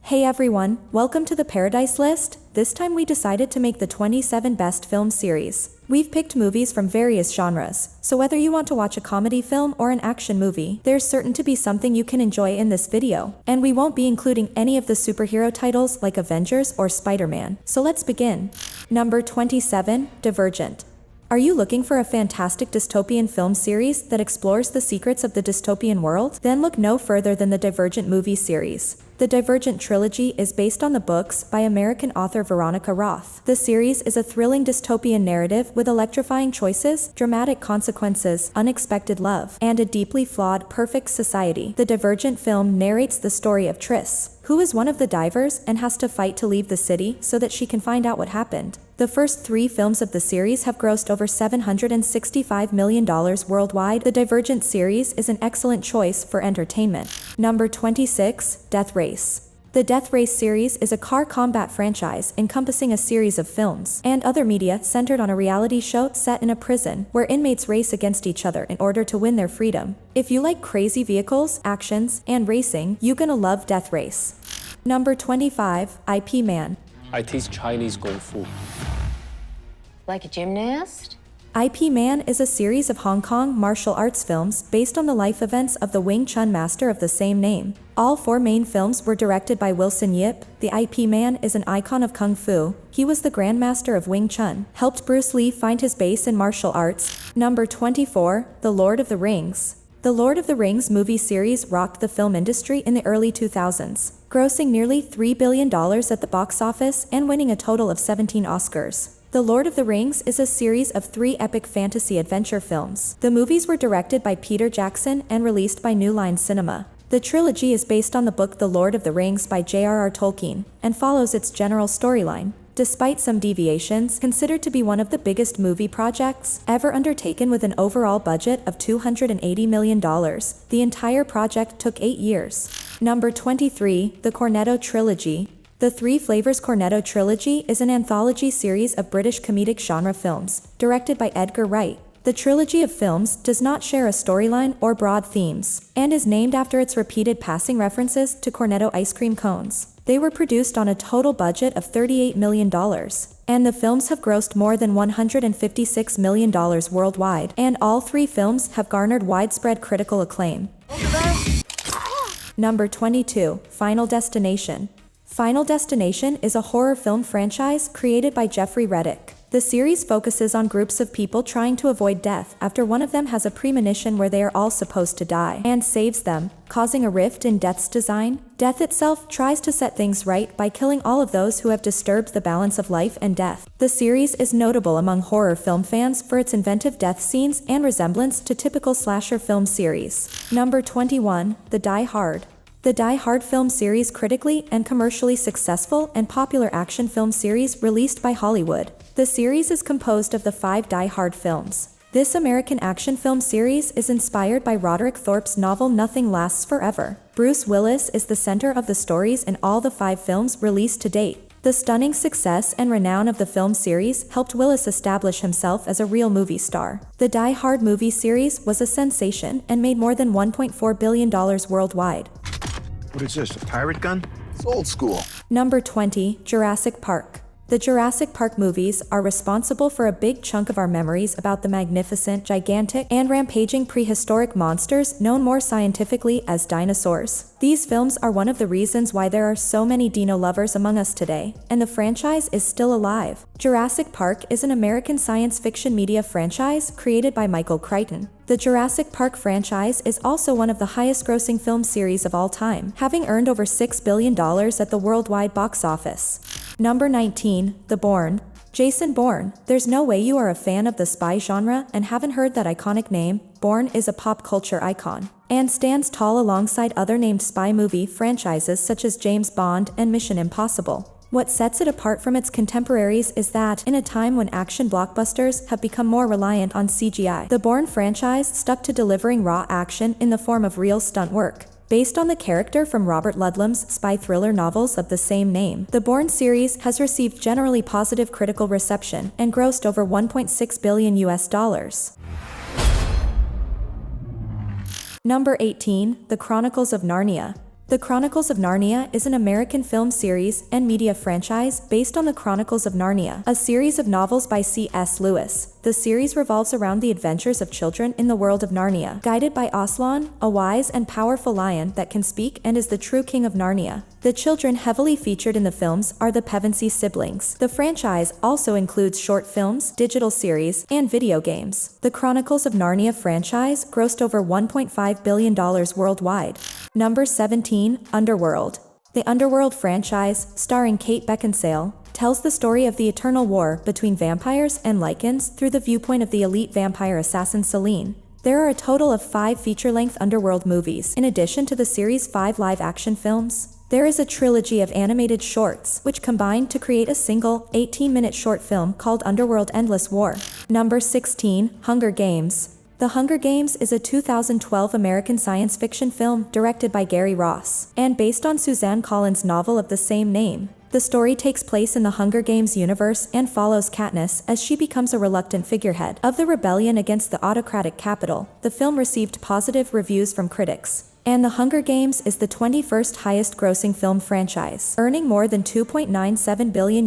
Hey everyone, welcome to the Paradise List. This time we decided to make the 27 best film series. We've picked movies from various genres, so whether you want to watch a comedy film or an action movie, there's certain to be something you can enjoy in this video. And we won't be including any of the superhero titles like Avengers or Spider-Man. So let's begin. Number 27, Divergent. Are you looking for a fantastic dystopian film series that explores the secrets of the dystopian world? Then look no further than the Divergent movie series. The Divergent Trilogy is based on the books by American author Veronica Roth. The series is a thrilling dystopian narrative with electrifying choices, dramatic consequences, unexpected love, and a deeply flawed perfect society. The Divergent film narrates the story of Tris, who is one of the divers and has to fight to leave the city so that she can find out what happened. The first 3 films of the series have grossed over $765 million worldwide. The Divergent series is an excellent choice for entertainment. Number 26, Death Race. The Death Race series is a car combat franchise encompassing a series of films and other media centered on a reality show set in a prison where inmates race against each other in order to win their freedom. If you like crazy vehicles, actions, and racing, you're gonna love Death Race. Number 25, Ip Man. I teach Chinese Kung Fu. Like a gymnast? Ip Man is a series of Hong Kong martial arts films based on the life events of the Wing Chun master of the same name. All 4 main films were directed by Wilson Yip. The Ip Man is an icon of Kung Fu. He was the Grandmaster of Wing Chun, helped Bruce Lee find his base in martial arts. Number 24, The Lord of the Rings. The Lord of the Rings movie series rocked the film industry in the early 2000s, grossing nearly $3 billion at the box office and winning a total of 17 Oscars. The Lord of the Rings is a series of 3 epic fantasy adventure films. The movies were directed by Peter Jackson and released by New Line Cinema. The trilogy is based on the book The Lord of the Rings by J.R.R. Tolkien and follows its general storyline. Despite some deviations, considered to be one of the biggest movie projects ever undertaken with an overall budget of $280 million, the entire project took 8 years. Number 23, The Cornetto Trilogy. The Three Flavors Cornetto Trilogy is an anthology series of British comedic genre films, directed by Edgar Wright. The trilogy of films does not share a storyline or broad themes, and is named after its repeated passing references to Cornetto ice cream cones. They were produced on a total budget of $38 million, and the films have grossed more than $156 million worldwide, and all 3 films have garnered widespread critical acclaim. Number 22, Final Destination. Final Destination is a horror film franchise created by Jeffrey Reddick. The series focuses on groups of people trying to avoid death after one of them has a premonition where they are all supposed to die, and saves them, causing a rift in Death's design. Death itself tries to set things right by killing all of those who have disturbed the balance of life and death. The series is notable among horror film fans for its inventive death scenes and resemblance to typical slasher film series. Number 21, The Die Hard. The Die Hard film series critically and commercially successful and popular action film series released by Hollywood. The series is composed of the 5 Die Hard films. This American action film series is inspired by Roderick Thorpe's novel Nothing Lasts Forever. Bruce Willis is the center of the stories in all the 5 films released to date. The stunning success and renown of the film series helped Willis establish himself as a real movie star. The Die Hard movie series was a sensation and made more than $1.4 billion worldwide. What is this, a pirate gun? It's old school. Number 20, Jurassic Park. The Jurassic Park movies are responsible for a big chunk of our memories about the magnificent, gigantic, and rampaging prehistoric monsters known more scientifically as dinosaurs. These films are one of the reasons why there are so many dino lovers among us today, and the franchise is still alive. Jurassic Park is an American science fiction media franchise created by Michael Crichton. The Jurassic Park franchise is also one of the highest-grossing film series of all time, having earned over $6 billion at the worldwide box office. Number 19, The Bourne. Jason Bourne. There's no way you are a fan of the spy genre and haven't heard that iconic name. Bourne is a pop culture icon, and stands tall alongside other named spy movie franchises such as James Bond and Mission Impossible. What sets it apart from its contemporaries is that, in a time when action blockbusters have become more reliant on CGI, the Bourne franchise stuck to delivering raw action in the form of real stunt work. Based on the character from Robert Ludlum's spy thriller novels of the same name, the Bourne series has received generally positive critical reception and grossed over $1.6 billion. Number 18, The Chronicles of Narnia. The Chronicles of Narnia is an American film series and media franchise based on the Chronicles of Narnia, a series of novels by C.S. Lewis. The series revolves around the adventures of children in the world of Narnia, guided by Aslan, a wise and powerful lion that can speak and is the true king of Narnia. The children heavily featured in the films are the Pevensey siblings. The franchise also includes short films, digital series, and video games. The Chronicles of Narnia franchise grossed over $1.5 billion worldwide. Number 17, Underworld. The Underworld franchise, starring Kate Beckinsale, tells the story of the eternal war between vampires and lycans through the viewpoint of the elite vampire assassin Selene. There are a total of 5 feature-length Underworld movies, in addition to the series' 5 live-action films. There is a trilogy of animated shorts, which combine to create a single, 18-minute short film called Underworld Endless War. Number 16, Hunger Games. The Hunger Games is a 2012 American science fiction film directed by Gary Ross, and based on Suzanne Collins' novel of the same name. The story takes place in the Hunger Games universe and follows Katniss as she becomes a reluctant figurehead of the rebellion against the autocratic capital. The film received positive reviews from critics, and The Hunger Games is the 21st highest-grossing film franchise, earning more than $2.97 billion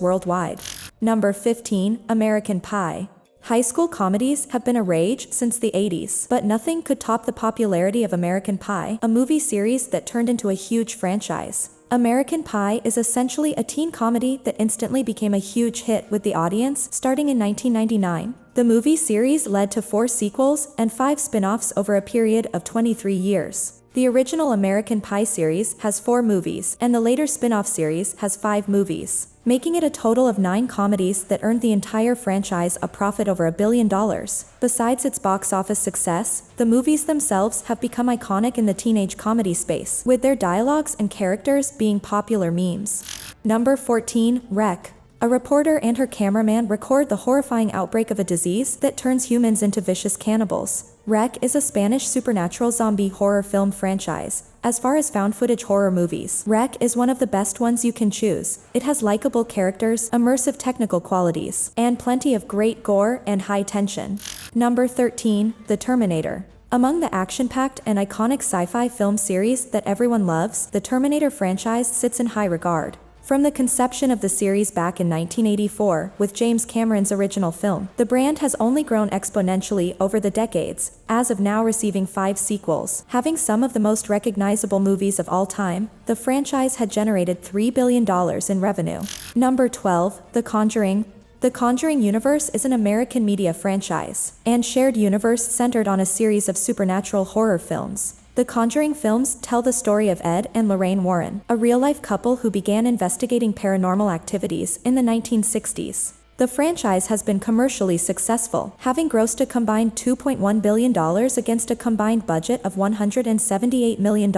worldwide. Number 15, American Pie. High school comedies have been a rage since the 80s, but nothing could top the popularity of American Pie, a movie series that turned into a huge franchise. American Pie is essentially a teen comedy that instantly became a huge hit with the audience starting in 1999. The movie series led to 4 sequels and 5 spin-offs over a period of 23 years. The original American Pie series has 4 movies, and the later spin-off series has 5 movies, making it a total of 9 comedies that earned the entire franchise a profit over $1 billion. Besides its box office success, the movies themselves have become iconic in the teenage comedy space, with their dialogues and characters being popular memes. Number 14, Wreck. A reporter and her cameraman record the horrifying outbreak of a disease that turns humans into vicious cannibals. Wreck is a Spanish supernatural zombie horror film franchise. As far as found-footage horror movies, Wreck is one of the best ones you can choose. It has likable characters, immersive technical qualities, and plenty of great gore and high tension. Number 13, The Terminator. Among the action-packed and iconic sci-fi film series that everyone loves, the Terminator franchise sits in high regard. From the conception of the series back in 1984, with James Cameron's original film, the brand has only grown exponentially over the decades, as of now receiving 5 sequels. Having some of the most recognizable movies of all time, the franchise had generated $3 billion in revenue. Number 12, The Conjuring. The Conjuring universe is an American media franchise and shared universe centered on a series of supernatural horror films. The Conjuring films tell the story of Ed and Lorraine Warren, a real-life couple who began investigating paranormal activities in the 1960s. The franchise has been commercially successful, having grossed a combined $2.1 billion against a combined budget of $178 million,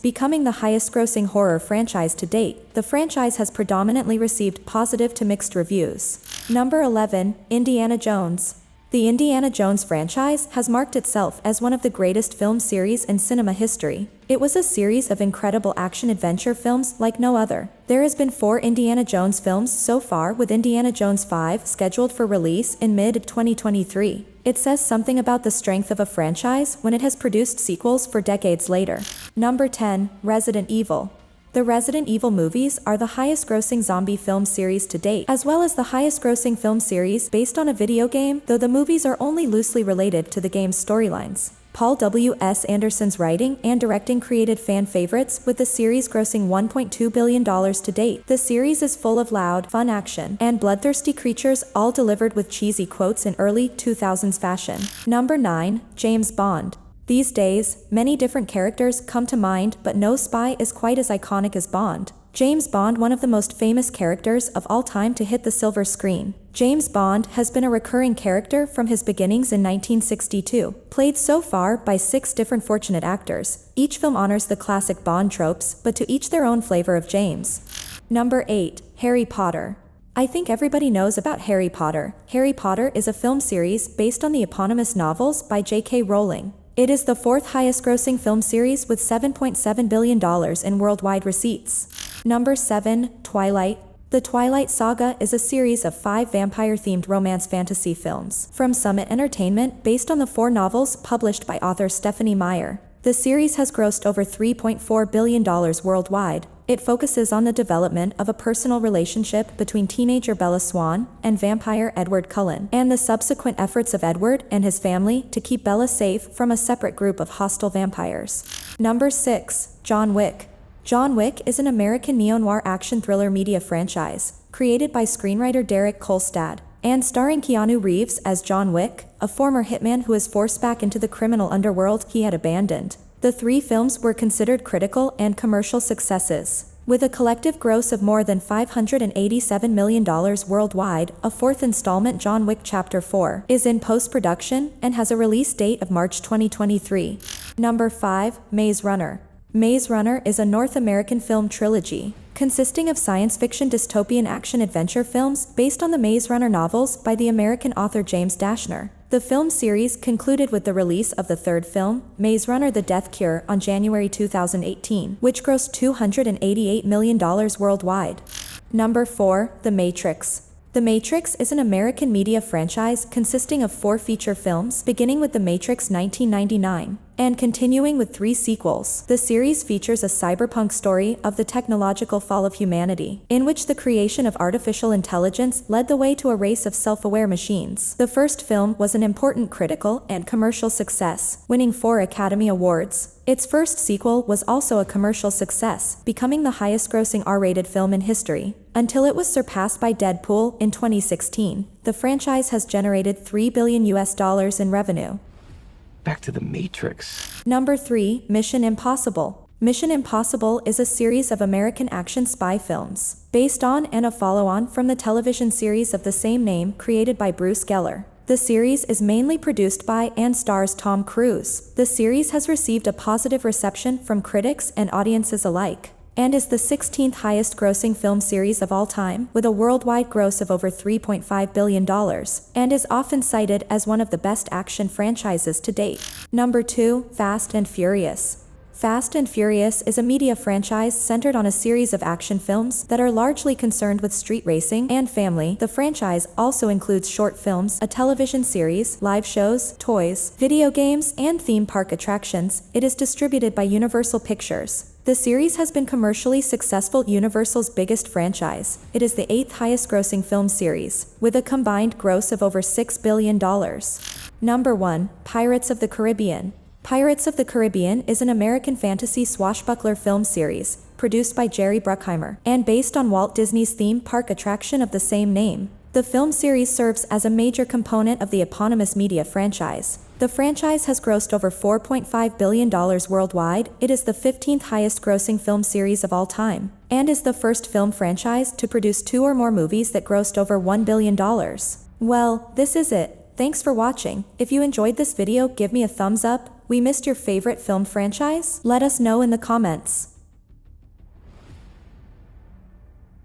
becoming the highest-grossing horror franchise to date. The franchise has predominantly received positive to mixed reviews. Number 11, Indiana Jones. The Indiana Jones franchise has marked itself as one of the greatest film series in cinema history. It was a series of incredible action-adventure films like no other. There has been 4 Indiana Jones films so far, with Indiana Jones 5 scheduled for release in mid-2023. It says something about the strength of a franchise when it has produced sequels for decades later. Number 10, Resident Evil. The Resident Evil movies are the highest-grossing zombie film series to date, as well as the highest-grossing film series based on a video game, though the movies are only loosely related to the game's storylines. Paul W.S. Anderson's writing and directing created fan favorites, with the series grossing $1.2 billion to date. The series is full of loud, fun action, and bloodthirsty creatures, all delivered with cheesy quotes in early 2000s fashion. Number 9, James Bond. These days, many different characters come to mind, but no spy is quite as iconic as Bond. James Bond, one of the most famous characters of all time to hit the silver screen. James Bond has been a recurring character from his beginnings in 1962, played so far by 6 different fortunate actors. Each film honors the classic Bond tropes, but to each their own flavor of James. Number 8, Harry Potter. I think everybody knows about Harry Potter. Harry Potter is a film series based on the eponymous novels by J.K. Rowling. It is the 4th highest-grossing film series with $7.7 billion in worldwide receipts. Number 7, Twilight. The Twilight Saga is a series of 5 vampire-themed romance fantasy films from Summit Entertainment based on the 4 novels published by author Stephenie Meyer. The series has grossed over $3.4 billion worldwide. It focuses on the development of a personal relationship between teenager Bella Swan and vampire Edward Cullen, and the subsequent efforts of Edward and his family to keep Bella safe from a separate group of hostile vampires. Number 6. John Wick. John Wick is an American neo-noir action thriller media franchise, created by screenwriter Derek Kolstad, and starring Keanu Reeves as John Wick, a former hitman who is forced back into the criminal underworld he had abandoned. The 3 films were considered critical and commercial successes. With a collective gross of more than $587 million worldwide, a 4th installment, John Wick Chapter 4, is in post-production and has a release date of March 2023. Number 5. Maze Runner. Maze Runner is a North American film trilogy, consisting of science fiction dystopian action-adventure films based on the Maze Runner novels by the American author James Dashner. The film series concluded with the release of the 3rd film, Maze Runner: The Death Cure, on January 2018, which grossed $288 million worldwide. Number 4. The Matrix. The Matrix is an American media franchise consisting of 4 feature films, beginning with The Matrix 1999 and continuing with 3 sequels. The series features a cyberpunk story of the technological fall of humanity, in which the creation of artificial intelligence led the way to a race of self-aware machines. The first film was an important critical and commercial success, winning 4 Academy Awards. Its first sequel was also a commercial success, becoming the highest-grossing R-rated film in history. Until it was surpassed by Deadpool in 2016, the franchise has generated $3 billion in revenue. Back to the Matrix. Number 3. Mission Impossible. Mission Impossible is a series of American action spy films, based on and a follow-on from the television series of the same name created by Bruce Geller. The series is mainly produced by and stars Tom Cruise. The series has received a positive reception from critics and audiences alike, and is the 16th highest grossing film series of all time, with a worldwide gross of over $3.5 billion, and is often cited as one of the best action franchises to date. Number 2. Fast and Furious. Fast and Furious is a media franchise centered on a series of action films that are largely concerned with street racing and family. The franchise also includes short films, a television series, live shows, toys, video games, and theme park attractions. It is distributed by Universal Pictures. The series has been commercially successful, Universal's biggest franchise. It is the 8th highest grossing film series, with a combined gross of over $6 billion. Number 1. Pirates of the Caribbean. Pirates of the Caribbean is an American fantasy swashbuckler film series, produced by Jerry Bruckheimer, and based on Walt Disney's theme park attraction of the same name. The film series serves as a major component of the eponymous media franchise. The franchise has grossed over $4.5 billion worldwide. It is the 15th highest grossing film series of all time, and is the first film franchise to produce 2 or more movies that grossed over $1 billion. Well, this is it. Thanks for watching. If you enjoyed this video, give me a thumbs up. We missed your favorite film franchise? Let us know in the comments.